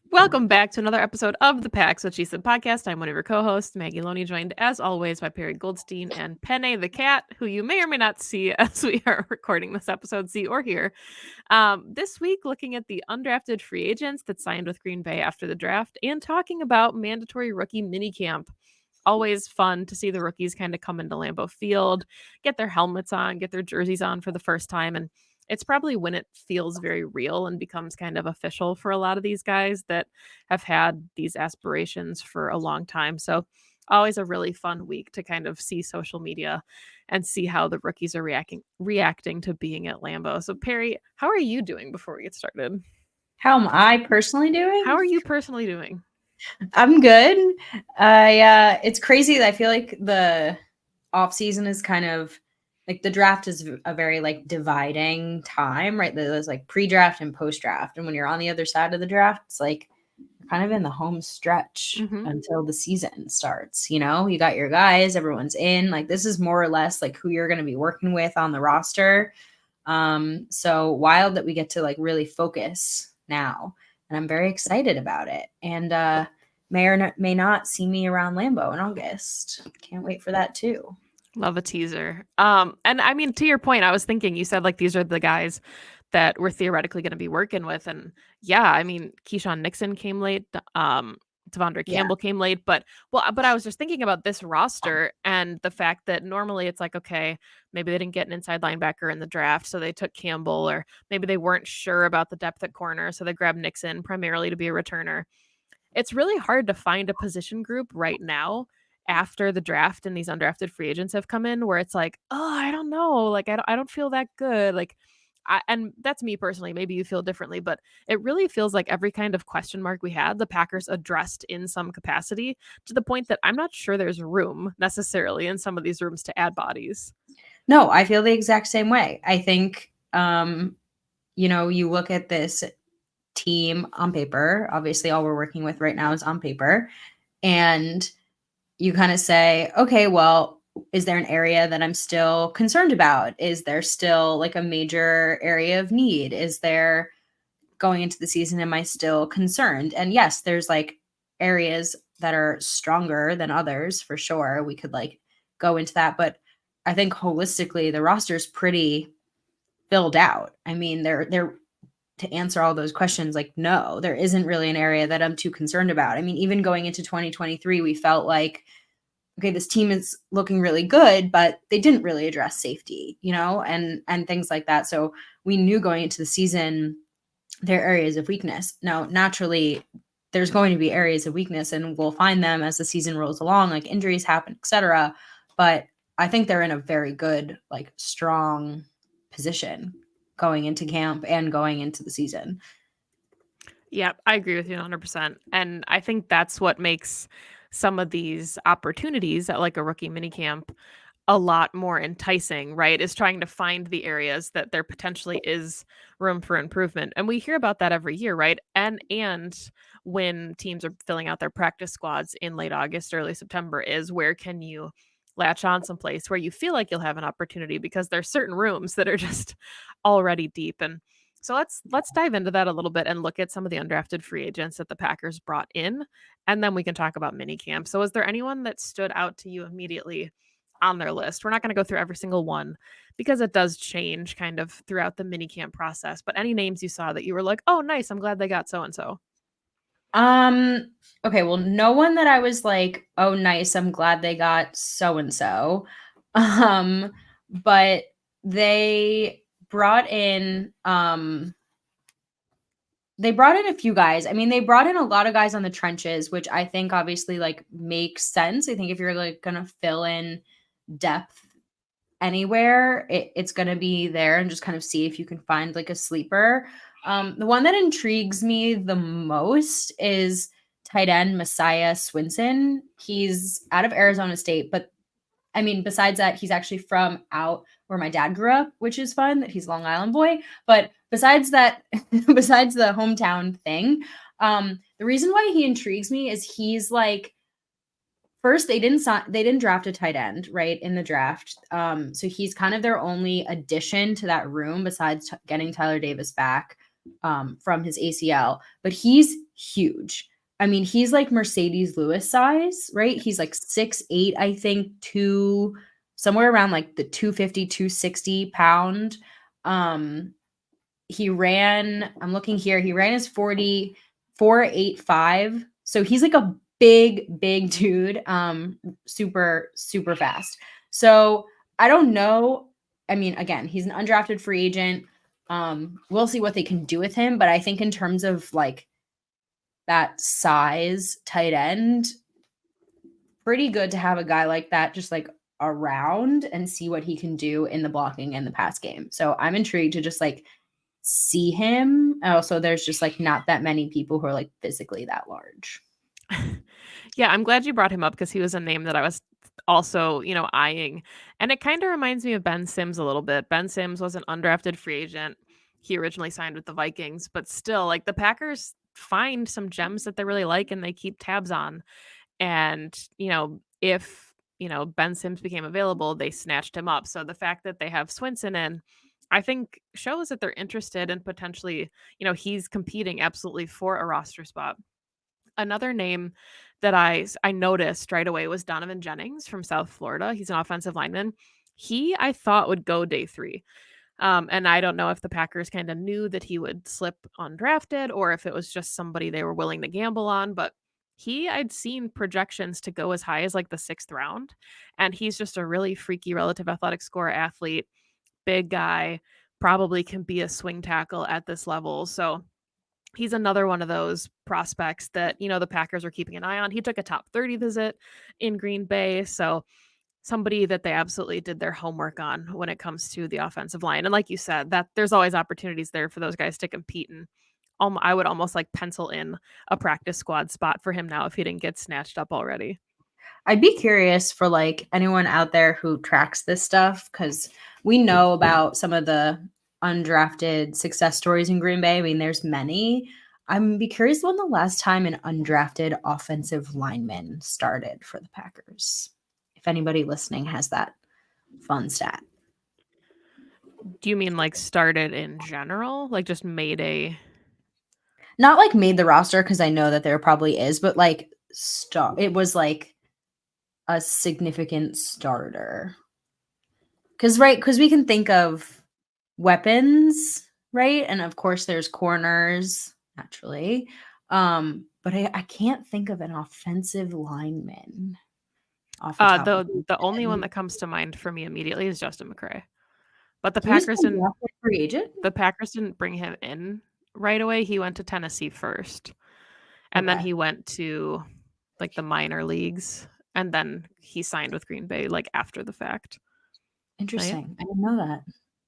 Welcome back to another episode of the Packs What She Said podcast. I'm one of your co-hosts, Maggie Loney, joined as always by Perry Goldstein and Penne the cat, who you may or may not see as we are recording this episode, see or hear. This week, looking at the undrafted free agents that signed with Green Bay after the draft and talking about mandatory rookie minicamp. Always fun to see the rookies kind of come into Lambeau Field, get their helmets on, get their jerseys on for the first time. And it's probably when it feels very real and becomes kind of official for a lot of these guys that have had these aspirations for a long time. So always a really fun week to kind of see social media and see how the rookies are reacting to being at Lambeau. So Perry, how are you doing before we get started? How am I personally doing? How are you personally doing? I'm good. It's crazy that I feel like the off season is kind of like the draft is a very like dividing time, right? There's like pre-draft and post-draft. And when you're on the other side of the draft, it's like you're kind of in the home stretch until the season starts. You know, you got your guys, everyone's in. Like this is more or less like who you're going to be working with on the roster. So wild that we get to like really focus now. And I'm very excited about it. And may or may not see me around Lambeau in August. Can't wait for that too. Love a teaser. And I mean, to your point, I was thinking you said like these are the guys that we're theoretically going to be working with, and yeah, I mean, Keyshawn Nixon came late. Devondre Campbell came late, but I was just thinking about this roster and the fact that normally it's like, okay, maybe they didn't get an inside linebacker in the draft, so they took Campbell, or maybe they weren't sure about the depth at corner, so they grabbed Nixon primarily to be a returner. It's really hard to find a position group right now after the draft and these undrafted free agents have come in where it's like, oh, I don't know, like I don't feel that good, like. And that's me personally. Maybe you feel differently, but it really feels like every kind of question mark we had, the Packers addressed in some capacity, to the point that I'm not sure there's room necessarily in some of these rooms to add bodies. No, I feel the exact same way. I think, you look at this team on paper. Obviously, all we're working with right now is on paper. And you kind of say, okay, well, is there an area that I'm still concerned about? Is there still like a major area of need? Is there going into the season, am I still concerned? And yes, there's like areas that are stronger than others for sure. We could like go into that. But I think holistically, the roster is pretty filled out. I mean, they're to answer all those questions, like, no, there isn't really an area that I'm too concerned about. I mean, even going into 2023, we felt like, okay, this team is looking really good, but they didn't really address safety, and things like that. So we knew going into the season, there are areas of weakness. Now, naturally, there's going to be areas of weakness, and we'll find them as the season rolls along, like injuries happen, etc. But I think they're in a very good, like strong position going into camp and going into the season. Yeah, I agree with you 100%. And I think that's what makes some of these opportunities at like a rookie minicamp a lot more enticing, right? Is trying to find the areas that there potentially is room for improvement. And we hear about that every year, right? And when teams are filling out their practice squads in late August, early September, is where can you latch on someplace where you feel like you'll have an opportunity, because there's certain rooms that are just already deep. And so let's dive into that a little bit and look at some of the undrafted free agents that the Packers brought in, and then we can talk about minicamp. So is there anyone that stood out to you immediately on their list? We're not going to go through every single one because it does change kind of throughout the minicamp process, but any names you saw that you were like, oh, nice, I'm glad they got so and so. Okay, well, no one that I was like, oh, nice, I'm glad they got so and so. But they brought in a few guys. I mean, they brought in a lot of guys on the trenches, which I think obviously like makes sense. I think if you're like gonna fill in depth anywhere, it's gonna be there, and just kind of see if you can find like a sleeper. The one that intrigues me the most is tight end Messiah Swinson. He's out of Arizona State, but I mean, besides that, he's actually from out where my dad grew up, which is fun that he's Long Island boy. But besides that, besides the hometown thing, the reason why he intrigues me is he's like, first, they didn't draft a tight end, right, in the draft. So he's kind of their only addition to that room besides getting Tyler Davis back from his ACL. But he's huge. I mean, he's like Mercedes Lewis size, right? He's like 6'8", I think, somewhere around like the 250, 260 pound. He ran, I'm looking here, he ran his 44.85. So he's like a big dude, super, super fast. So I don't know. I mean, again, he's an undrafted free agent. We'll see what they can do with him. But I think in terms of like that size tight end, pretty good to have a guy like that just like around and see what he can do in the blocking and the pass game. So I'm intrigued to just like see him. Also, there's just like not that many people who are like physically that large. Yeah, I'm glad you brought him up because he was a name that I was also, eyeing. And it kind of reminds me of Ben Sims a little bit. Ben Sims was an undrafted free agent. He originally signed with the Vikings, but still, like the Packers find some gems that they really like and they keep tabs on. And, if, Ben Sims became available, they snatched him up. So the fact that they have Swinson in, I think shows that they're interested and potentially, he's competing absolutely for a roster spot. Another name that I noticed right away was Donovan Jennings from South Florida. He's an offensive lineman. He, I thought, would go day 3. And I don't know if the Packers kind of knew that he would slip undrafted or if it was just somebody they were willing to gamble on, but I'd seen projections to go as high as like the 6th round. And he's just a really freaky relative athletic score athlete, big guy, probably can be a swing tackle at this level. So he's another one of those prospects that, the Packers are keeping an eye on. He took a top 30 visit in Green Bay. So somebody that they absolutely did their homework on when it comes to the offensive line. And like you said, that there's always opportunities there for those guys to compete. And I would almost like pencil in a practice squad spot for him now if he didn't get snatched up already. I'd be curious for like anyone out there who tracks this stuff, because we know about some of the undrafted success stories in Green Bay. I mean, there's many. I'm be curious when the last time an undrafted offensive lineman started for the Packers. If anybody listening has that fun stat. Do you mean like started in general? Like just made a Not like made the roster, because I know that there probably is, but like it was like a significant starter. Because we can think of weapons, right? And of course there's corners, naturally. But I can't think of an offensive lineman off the top of the my only one head. that comes to mind for me immediately is Justin McCray. But He was a free agent? the Packers didn't bring him in right away. He went to Tennessee first. And then Okay. he went to like the minor leagues and then he signed with Green Bay like after the fact. Yeah. Interesting. I didn't know that.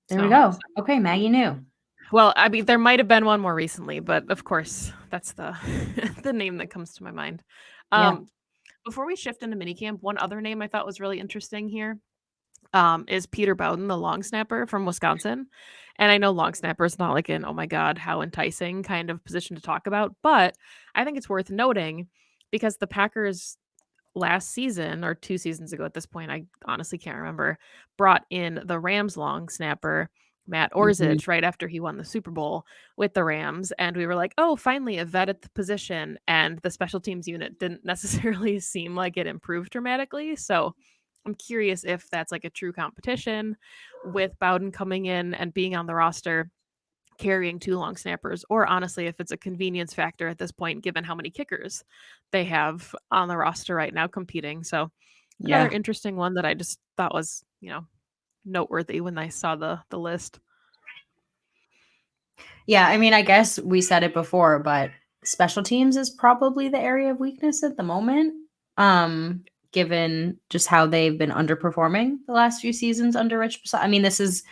There we So, go. Okay, Maggie knew. well, I mean there might have been one more recently, but of course, that's the the name that comes to my mind. Yeah. Before we shift into minicamp, one other name I thought was really interesting here is Peter Bowden, the long snapper from Wisconsin. And I know long snapper is not like an, oh my God, how enticing kind of position to talk about, but I think it's worth noting because the Packers last season or 2 seasons ago at this point, I honestly can't remember, brought in the Rams long snapper, Matt Mhm. Orzich, right after he won the Super Bowl with the Rams. And we were like, oh, finally a vet at the position. And the special teams unit didn't necessarily seem like it improved dramatically. So I'm curious if that's like a true competition with Bowden coming in and being on the roster carrying 2 long snappers, or honestly, if it's a convenience factor at this point, given how many kickers they have on the roster right now competing. So another Yeah. interesting one that I just thought was, noteworthy when I saw the list. Yeah, I mean, I guess we said it before, but special teams is probably the area of weakness at the moment. Given just how they've been underperforming the last few seasons under Rich Bisaccia. I mean, is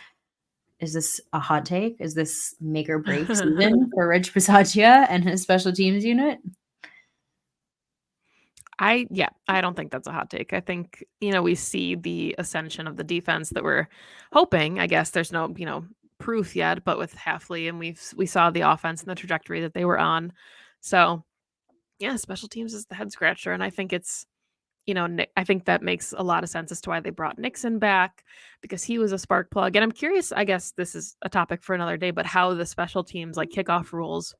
this a hot take? Is this make or break season for Rich Bisaccia and his special teams unit? I don't think that's a hot take. I think, we see the ascension of the defense that we're hoping. I guess there's no, proof yet, but with Halfley and we saw the offense and the trajectory that they were on. So, yeah, special teams is the head scratcher and I think it's I think that makes a lot of sense as to why they brought Nixon back because he was a spark plug. And I'm curious, I guess this is a topic for another day, but how the special teams like kickoff rules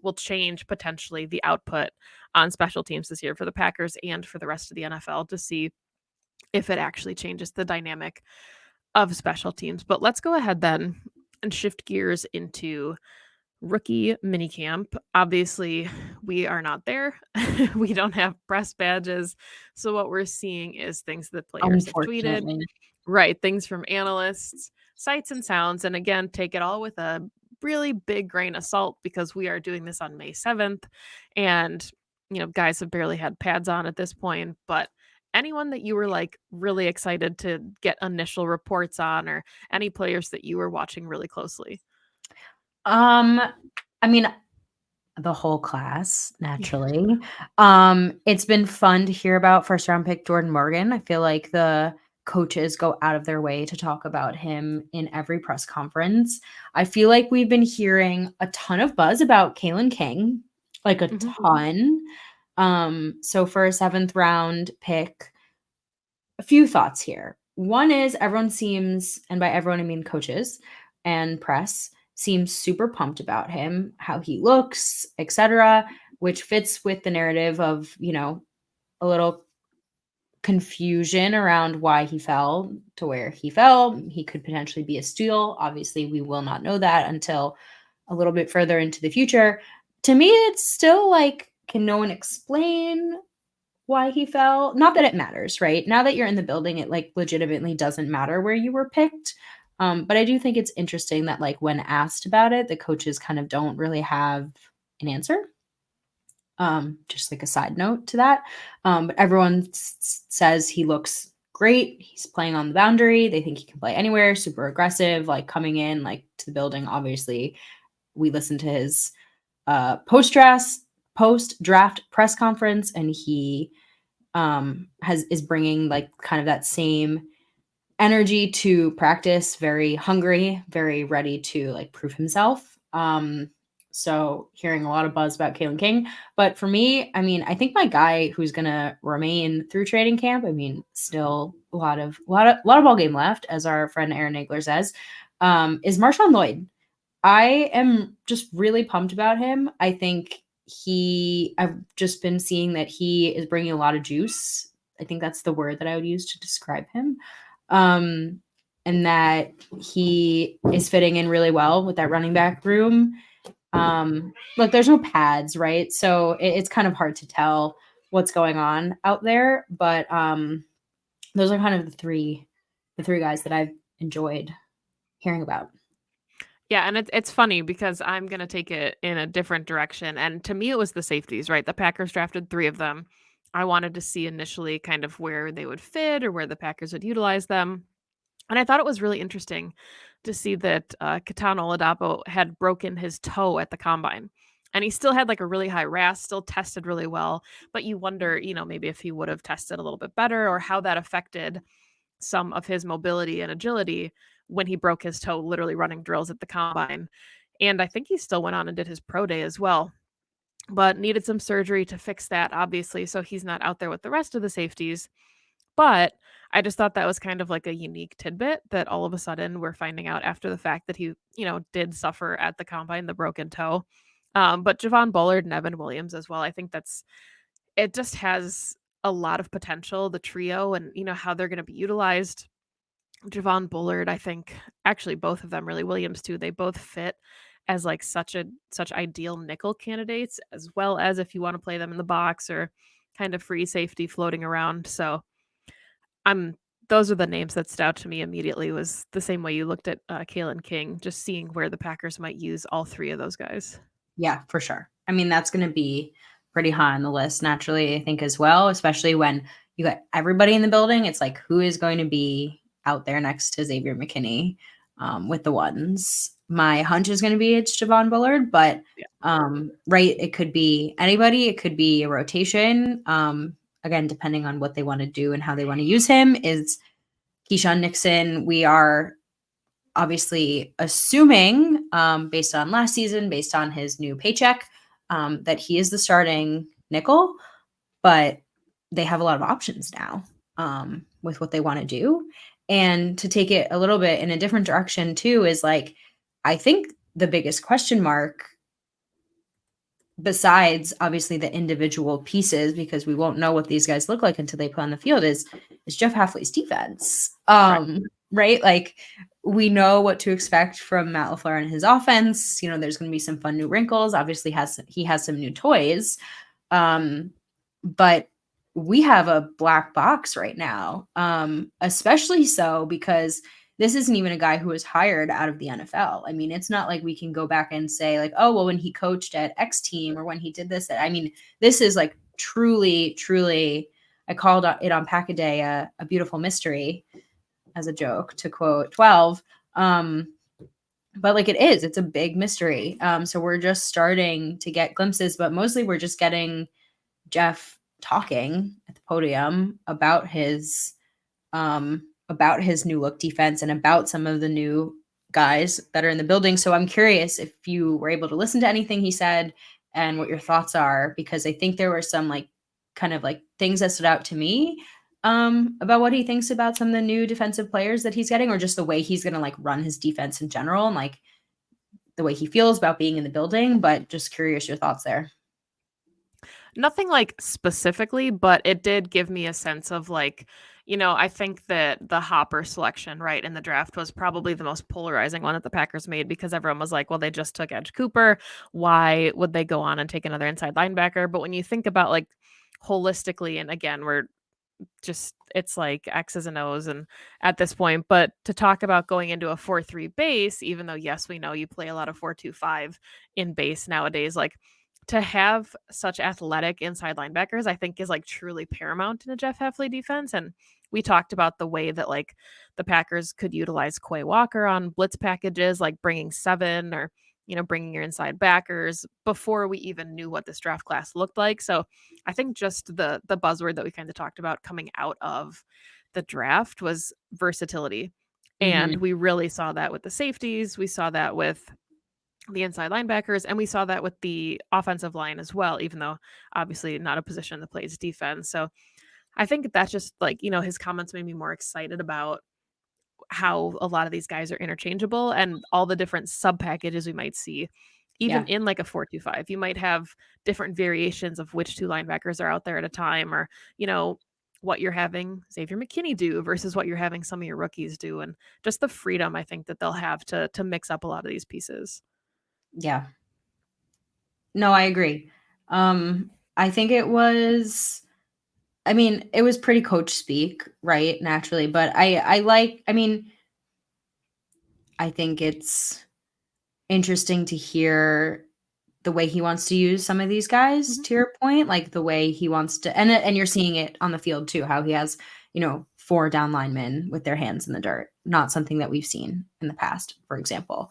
will change potentially the output on special teams this year for the Packers and for the rest of the NFL to see if it actually changes the dynamic of special teams. But let's go ahead then and shift gears into rookie minicamp. Obviously, we are not there. We don't have press badges. So what we're seeing is things that players have tweeted, Unfortunately. right? Things from analysts, sights and sounds. And again, take it all with a really big grain of salt because we are doing this on May 7th. And, guys have barely had pads on at this point. But anyone that you were like really excited to get initial reports on, or any players that you were watching really closely? I mean, the whole class, naturally. It's been fun to hear about first round pick Jordan Morgan. I feel like the coaches go out of their way to talk about him in every press conference. I feel like we've been hearing a ton of buzz about Kalen King, like a ton. So for a 7th round pick, a few thoughts here. One is everyone seems, and by everyone I mean coaches and press, seems super pumped about him, how he looks, etc., which fits with the narrative of, a little confusion around why he fell to where he fell. He could potentially be a steal. Obviously, we will not know that until a little bit further into the future. To me, it's still like, can no one explain why he fell? Not that it matters, right? Now that you're in the building, it like legitimately doesn't matter where you were picked. But I do think it's interesting that like when asked about it, the coaches kind of don't really have an answer. Just like a side note to that. But everyone says he looks great. He's playing on the boundary. They think he can play anywhere, super aggressive, like coming in like to the building. Obviously, we listened to his post draft press conference, and he is bringing like kind of that same energy to practice, very hungry, very ready to like prove himself. So hearing a lot of buzz about Kalen King. But for me, I mean, I think my guy who's gonna remain through training camp, I mean, still a lot of ball game left, as our friend Aaron Nagler says, is Marshawn Lloyd. I am just really pumped about him. I think I've just been seeing that he is bringing a lot of juice. I think that's the word that I would use to describe him. And that he is fitting in really well with that running back room. Look, there's no pads, right? So it's kind of hard to tell what's going on out there. But those are kind of the three guys that I've enjoyed hearing about. Yeah, and it's funny because I'm gonna take it in a different direction. And to me, it was the safeties, right? The Packers drafted 3 of them. I wanted to see initially kind of where they would fit or where the Packers would utilize them. And I thought it was really interesting to see that Ketan Oladapo had broken his toe at the combine. And he still had like a really high RAS, still tested really well. But you wonder, maybe if he would have tested a little bit better or how that affected some of his mobility and agility when he broke his toe literally running drills at the combine. And I think he still went on and did his pro day as well, but needed some surgery to fix that, obviously. So he's not out there with the rest of the safeties. But I just thought that was kind of like a unique tidbit that all of a sudden we're finding out after the fact that he, did suffer at the combine, the broken toe. But Javon Bullard and Evan Williams as well. I think it just has a lot of potential, the trio, and how they're going to be utilized. Javon Bullard, I think, actually both of them, really Williams too, they both fit as like such ideal nickel candidates, as well as if you want to play them in the box or kind of free safety floating around. So I'm those are the names that stood out to me immediately, was the same way you looked at Kalen King, just seeing where the Packers might use all 3 of those guys. Yeah, for sure. I mean, that's going to be pretty high on the list naturally, I think, as well, especially when you got everybody in the building. It's like, who is going to be out there next to Xavier McKinney with the ones? My hunch is going to be it's Javon Bullard, but right, it could be anybody. It could be a rotation. Again, depending on what they want to do and how they want to use him. Is Keyshawn Nixon. We are obviously assuming, based on last season, based on his new paycheck, that he is the starting nickel, but they have a lot of options now with what they want to do. And to take it a little bit in a different direction too is like, I think the biggest question mark besides obviously the individual pieces, because we won't know what these guys look like until they play on the field, is Jeff Hafley's defense. Right. Right? Like, we know what to expect from Matt LaFleur and his offense. You know, there's going to be some fun new wrinkles. Obviously, he has some new toys, but we have a black box right now, especially so because this isn't even a guy who was hired out of the NFL. I mean, it's not like we can go back and say like, oh, well, when he coached at X team or when he did this. I mean, this is like truly, truly, I called it on Pack a Day a beautiful mystery as a joke, to quote 12. But like it's a big mystery. So we're just starting to get glimpses, but mostly we're just getting Jeff talking at the podium about his new look defense and about some of the new guys that are in the building. So I'm curious if you were able to listen to anything he said and what your thoughts are, because I think there were some like kind of like things that stood out to me about what he thinks about some of the new defensive players that he's getting, or just the way he's going to like run his defense in general, and like the way he feels about being in the building. But just curious your thoughts there. Nothing like specifically, but it did give me a sense of like, I think that the Hopper selection, right, in the draft was probably the most polarizing one that the Packers made, because everyone was like, well, they just took Edge Cooper. Why would they go on and take another inside linebacker? But when you think about like holistically, and again, we're just, it's like X's and O's and at this point, but to talk about going into a 4-3 base, even though yes, we know you play a lot of 4-2-5 in base nowadays, like to have such athletic inside linebackers, I think is like truly paramount in a Jeff Hafley defense. And we talked about the way that like the Packers could utilize Quay Walker on blitz packages, like bringing 7 or bringing your inside backers before we even knew what this draft class looked like. So I think just the buzzword that we kind of talked about coming out of the draft was versatility. And Mm-hmm. we really saw that with the safeties. We saw that with the inside linebackers, and we saw that with the offensive line as well, even though obviously not a position that plays defense. So I think that's just like, his comments made me more excited about how a lot of these guys are interchangeable and all the different sub packages we might see. Even Yeah. in like a 4-2-5, you might have different variations of which 2 linebackers are out there at a time, or, what you're having Xavier McKinney do versus what you're having some of your rookies do. And just the freedom I think that they'll have to mix up a lot of these pieces. Yeah. No, I agree. I think it was, I mean, it was pretty coach speak, right? Naturally, but I mean, I think it's interesting to hear the way he wants to use some of these guys, Mhm. to your point, like the way he wants to, and you're seeing it on the field too, how he has, 4 down linemen with their hands in the dirt, not something that we've seen in the past, for example.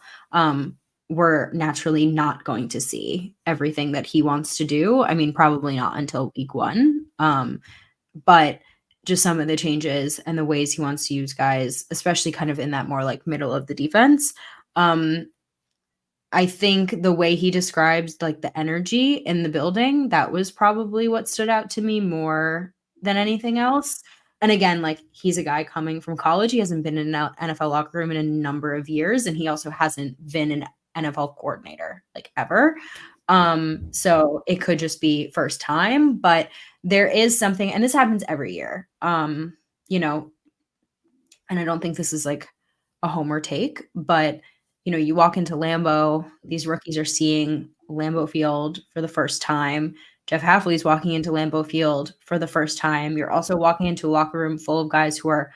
We're naturally not going to see everything that he wants to do. I mean, probably not until week 1. But just some of the changes and the ways he wants to use guys, especially kind of in that more like middle of the defense. Um, I think the way he describes like the energy in the building, that was probably what stood out to me more than anything else. And again, like he's a guy coming from college. He hasn't been in an NFL locker room in a number of years, and he also hasn't been an NFL coordinator like ever. So it could just be first time, but there is something, and this happens every year. You know, and I don't think this is like a homer take, but you walk into Lambeau, these rookies are seeing Lambeau Field for the first time. Jeff Hafley's walking into Lambeau Field for the first time. You're also walking into a locker room full of guys who are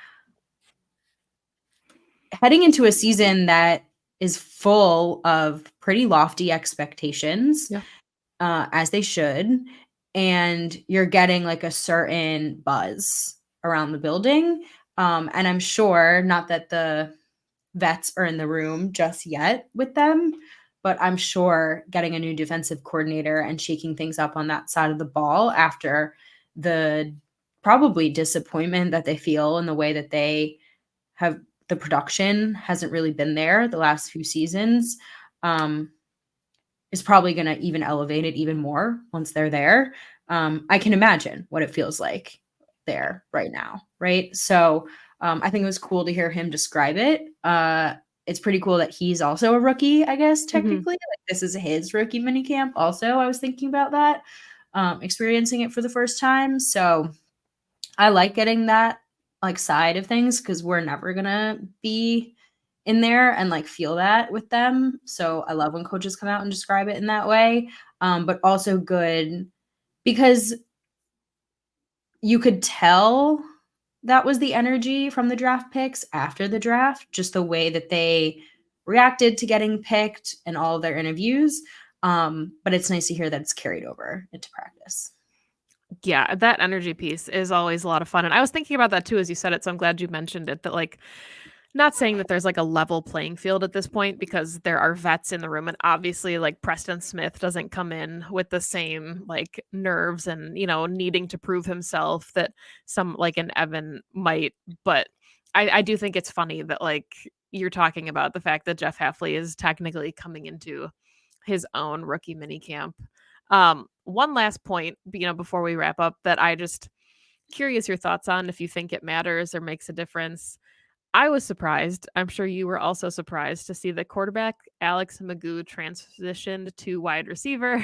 heading into a season that is full of pretty lofty expectations, Yeah. as they should. And you're getting like a certain buzz around the building. And I'm sure, not that the vets are in the room just yet with them, but I'm sure getting a new defensive coordinator and shaking things up on that side of the ball after the probably disappointment that they feel in the way that they have, the production hasn't really been there the last few seasons, um, is probably going to even elevate it even more once they're there. I can imagine what it feels like there right now, right? So I think it was cool to hear him describe it. it's pretty cool that he's also a rookie, I guess, Hmm. technically. Like, this is his rookie minicamp also. I was thinking about that, experiencing it for the first time. So I like getting that, like, side of things because we're never gonna be in there and, like, feel that with them. So I love when coaches come out and describe it in that way, but also good because you could tell that was the energy from the draft picks after the draft, just the way that they reacted to getting picked and all of their interviews. But it's nice to hear that it's carried over into practice. Yeah, that energy piece is always a lot of fun. And I was thinking about that too as you said it. So I'm glad you mentioned it that, like, not saying that there's like a level playing field at this point because there are vets in the room. And obviously, like, Preston Smith doesn't come in with the same like nerves and, needing to prove himself that some like an Evan might. But I do think it's funny that, like, you're talking about the fact that Jeff Halfley is technically coming into his own rookie mini camp. One last point, before we wrap up, that I just curious your thoughts on if you think it matters or makes a difference. I was surprised. I'm sure you were also surprised to see that quarterback Alex Magoo transitioned to wide receiver.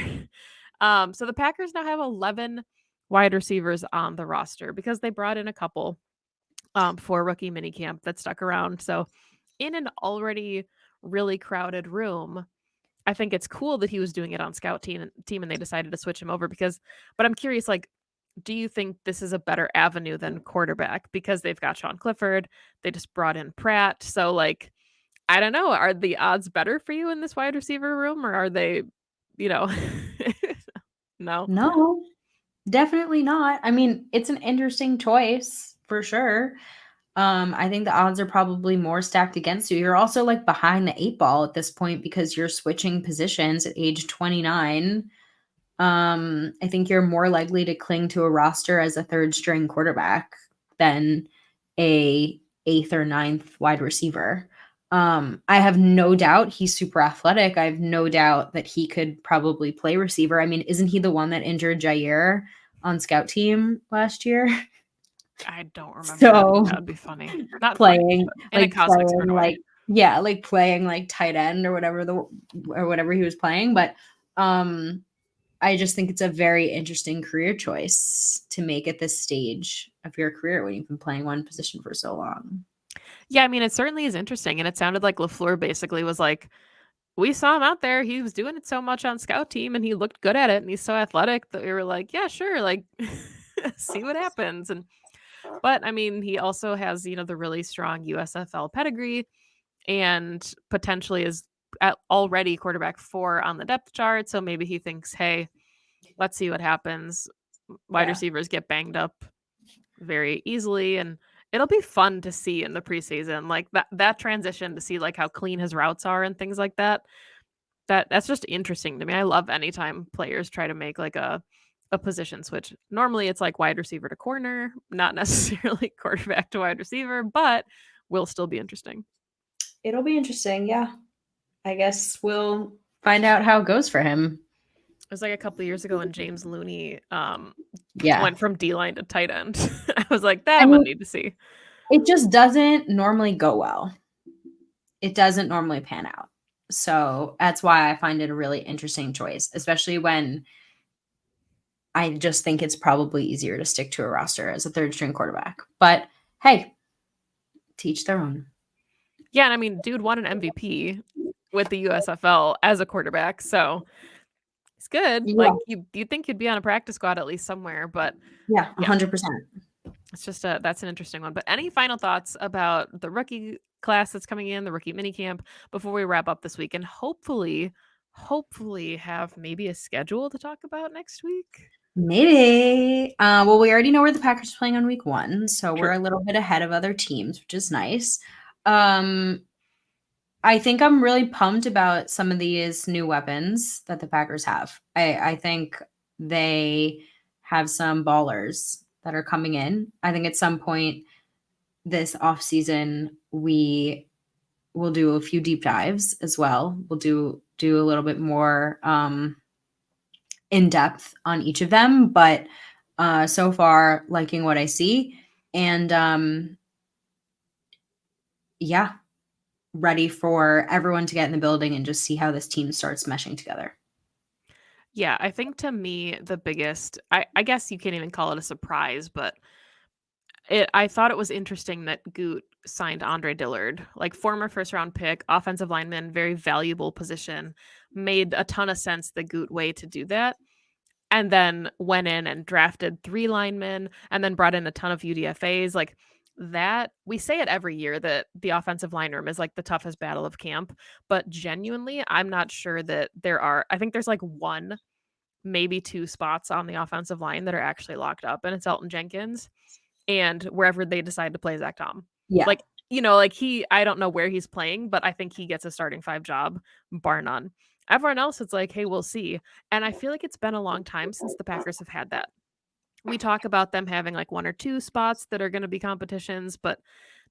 So the Packers now have 11 wide receivers on the roster because they brought in a couple for rookie minicamp that stuck around. So in an already really crowded room, I think it's cool that he was doing it on scout team and they decided to switch him over but I'm curious, like, do you think this is a better avenue than quarterback because they've got Sean Clifford, they just brought in Pratt. So, like, I don't know, are the odds better for you in this wide receiver room or are they, you know no? No, definitely not. I mean, it's an interesting choice for sure. I think the odds are probably more stacked against you. You're also, like, behind the 8 ball at this point because you're switching positions at age 29. I think you're more likely to cling to a roster as a third string quarterback than a eighth or ninth wide receiver. I have no doubt he's super athletic. I have no doubt that he could probably play receiver. I mean, isn't he the one that injured Jair on scout team last year? I don't remember that, but So that would be funny. Not funny, playing but in a cosmic sort of way. like, yeah, like playing like tight end or whatever he was playing. But I just think it's a very interesting career choice to make at this stage of your career when you've been playing one position for so long. Yeah, I mean, it certainly is interesting, and it sounded like LaFleur basically was like, "We saw him out there, he was doing it so much on scout team, and he looked good at it, and he's so athletic that we were like, yeah, sure, like, see what happens." But, I mean, he also has, the really strong USFL pedigree and potentially is already quarterback 4 on the depth chart, so maybe he thinks, "Hey, let's see what happens." Wide Yeah. receivers get banged up very easily, and it'll be fun to see in the preseason, like, that transition to see, like, how clean his routes are and things like that. That's just interesting to me. I love anytime players try to make, like, a position switch. Normally, it's, like, wide receiver to corner, not necessarily quarterback to wide receiver, but will still be interesting. It'll be interesting. Yeah. I guess we'll find out how it goes for him. It was, like, a couple of years ago when James Looney, Yeah. went from D-line to tight end. I was like, "That I I'm gonna mean, need to see." it just doesn't normally go well. It doesn't normally pan out. So that's why I find it a really interesting choice, especially when I just think it's probably easier to stick to a roster as a third string quarterback. But hey, teach their own. Yeah, and I mean, dude won an MVP with the USFL as a quarterback, so it's good. Yeah. Like, you'd think you'd be on a practice squad at least somewhere, but Yeah. yeah, 100%. it's just that's an interesting one. But any final thoughts about the rookie class that's coming in, the rookie minicamp, before we wrap up this week and hopefully have maybe a schedule to talk about next week? Maybe. Well, we already know where the Packers are playing on week 1, so we're True. a little bit ahead of other teams, which is nice. Um, I think I'm really pumped about some of these new weapons that the Packers have. I think they have some ballers that are coming in. I think at some point this offseason, we will do a few deep dives as well. We'll do a little bit more in depth on each of them, but so far liking what I see. And yeah, ready for everyone to get in the building and just see how this team starts meshing together. Yeah, I think to me the biggest I guess you can't even call it a surprise, but I thought it was interesting that Goot signed Andre Dillard, like former first round pick, offensive lineman, very valuable position. Made a ton of sense the Goot way to do that. And then went in and drafted 3 linemen and then brought in a ton of UDFAs. Like that, we say it every year that the offensive line room is like the toughest battle of camp. But genuinely, I'm not sure that I think there's like one, maybe 2 spots on the offensive line that are actually locked up, and it's Elton Jenkins and wherever they decide to play Zach Tom. Yeah. Like, like I don't know where he's playing, but I think he gets a starting 5 job, bar none. Everyone else, it's like, hey, we'll see. And I feel like it's been a long time since the Packers have had that. We talk about them having like 1 or 2 spots that are going to be competitions, but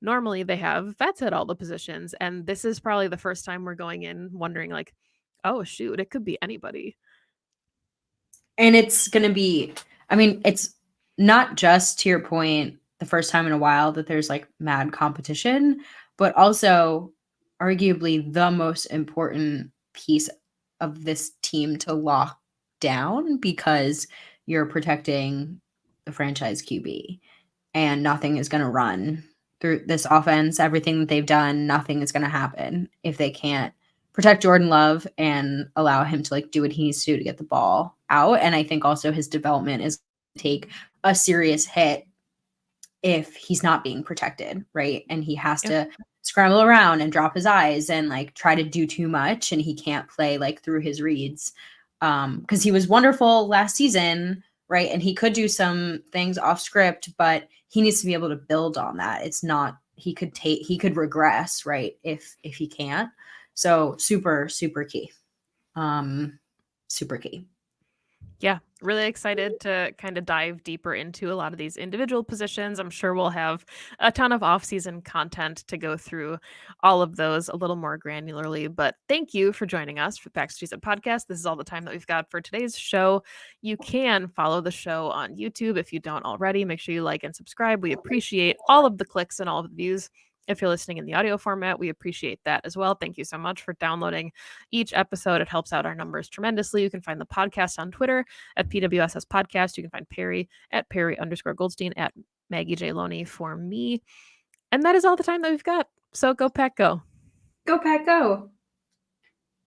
normally they have vets at all the positions. And this is probably the first time we're going in wondering, like, oh, shoot, it could be anybody. And it's going to be, I mean, it's not just to your point, the first time in a while that there's like mad competition, but also arguably the most important piece of this team to lock down because you're protecting the franchise QB and nothing is going to run through this offense. Everything that they've done, nothing is going to happen if they can't protect Jordan Love and allow him to like do what he needs to do to get the ball out. And I think also his development is take a serious hit if he's not being protected, right? And he has to scramble around and drop his eyes and like try to do too much, and he can't play like through his reads. Because he was wonderful last season, right? And he could do some things off script, but he needs to be able to build on that. It's not he could regress, right? If he can't. So super, super key. Super key. Yeah, really excited to kind of dive deeper into a lot of these individual positions. I'm sure we'll have a ton of off-season content to go through all of those a little more granularly. But thank you for joining us for the Packers podcast. This is all the time that we've got for today's show. You can follow the show on YouTube if you don't already. Make sure you like and subscribe. We appreciate all of the clicks and all of the views. If you're listening in the audio format, we appreciate that as well. Thank you so much for downloading each episode. It helps out our numbers tremendously. You can find the podcast on Twitter at PWSS Podcast. You can find Perry at Perry_Goldstein, at Maggie J. Loney for me. And that is all the time that we've got. So go Pack, go. Go Pack, go.